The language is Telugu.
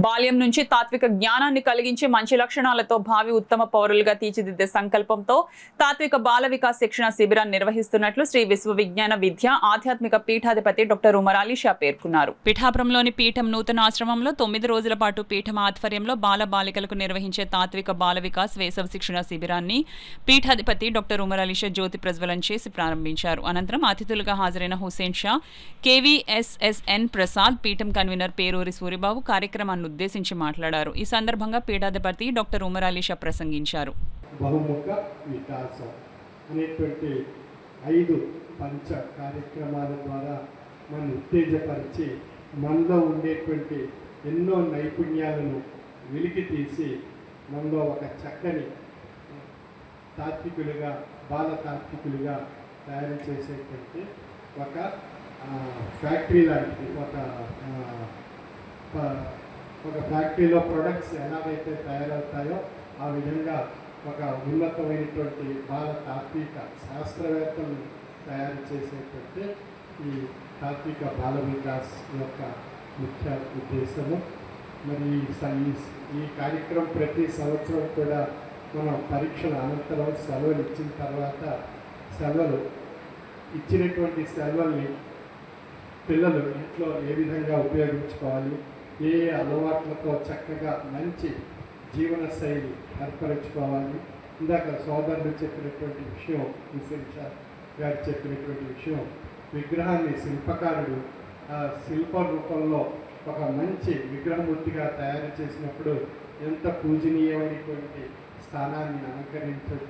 బాల్యం నుంచి తాత్విక జ్ఞానాన్ని కలిగించి మంచి లక్షణాలతో భావి ఉత్తమ పౌరులుగా తీర్చిదిద్దే సంకల్పంతో తాత్విక బాల వికాస్ శిక్షణ శిబిరాన్ని నిర్వహిస్తున్నట్లు శ్రీ విశ్వవిజ్ఞాన విద్య ఆధ్యాత్మిక పీఠాధిపతి డాక్టర్ ఉమర్ అలీ షా పేర్కొన్నారు. పిఠాపురంలోని పీఠం నూతన ఆశ్రమంలో 9 రోజుల పాటు పీఠం ఆధ్వర్యంలో బాల బాలికలకు నిర్వహించే తాత్విక బాల వికాస్ వేసవి శిక్షణ శిబిరాన్ని పీఠాధిపతి డాక్టర్ ఉమర్ అలీ షా జ్యోతి ప్రజ్వలన చేసి ప్రారంభించారు. అనంతరం అతిథులుగా హాజరైన హుసేన్ షా, కేవీఎస్ఎస్ఎన్ ప్రసాద్, పీఠం కన్వీనర్ పేరూరి సూరిబాబు కార్యక్రమాన్ని ఉద్దేశించి మాట్లాడారు. ఈ సందర్భంగా పీఠాధిపతి డాక్టర్ ఉమర్ అలీ షా ప్రసంగించారు. బహుముఖ వికాసం అనేటువంటి 5 పంచ కార్యక్రమాల ద్వారా మనం ఉత్తేజపరిచి మనలో ఉండేటువంటి ఎన్నో నైపుణ్యాలను వెలికి తీసి మనలో ఒక చక్కని తాత్వికులుగా బాల తాత్వికులుగా తయారు చేసేటువంటి ఒక ఫ్యాక్టరీ లాంటి ఒక ఫ్యాక్టరీలో ప్రొడక్ట్స్ ఎలాగైతే తయారవుతాయో ఆ విధంగా ఒక ఉన్నతమైనటువంటి బాల తాత్విక శాస్త్రవేత్తలు తయారు చేసేటువంటి ఈ తాత్విక బాల వికాస్ యొక్క ముఖ్య ఉద్దేశము. మరి ఈ కార్యక్రమం ప్రతి సంవత్సరం కూడా మనం పరీక్షల అనంతరం సెలవులు ఇచ్చిన తర్వాత ఇచ్చినటువంటి సెలవుల్ని పిల్లలు ఇంట్లో ఏ విధంగా ఉపయోగించుకోవాలి, ఏ అలవాట్లతో చక్కగా మంచి జీవన శైలి ఏర్పరచుకోవాలి. ఇందాక సోదరులు చెప్పినటువంటి విషయం, హుసేన్ షా గారు చెప్పినటువంటి విషయం, విగ్రహాన్ని శిల్పకారుడు ఆ శిల్ప రూపంలో ఒక మంచి విగ్రహమూర్తిగా తయారు చేసినప్పుడు ఎంత పూజనీయమైనటువంటి స్థానాన్ని అలంకరించుకుంటారు.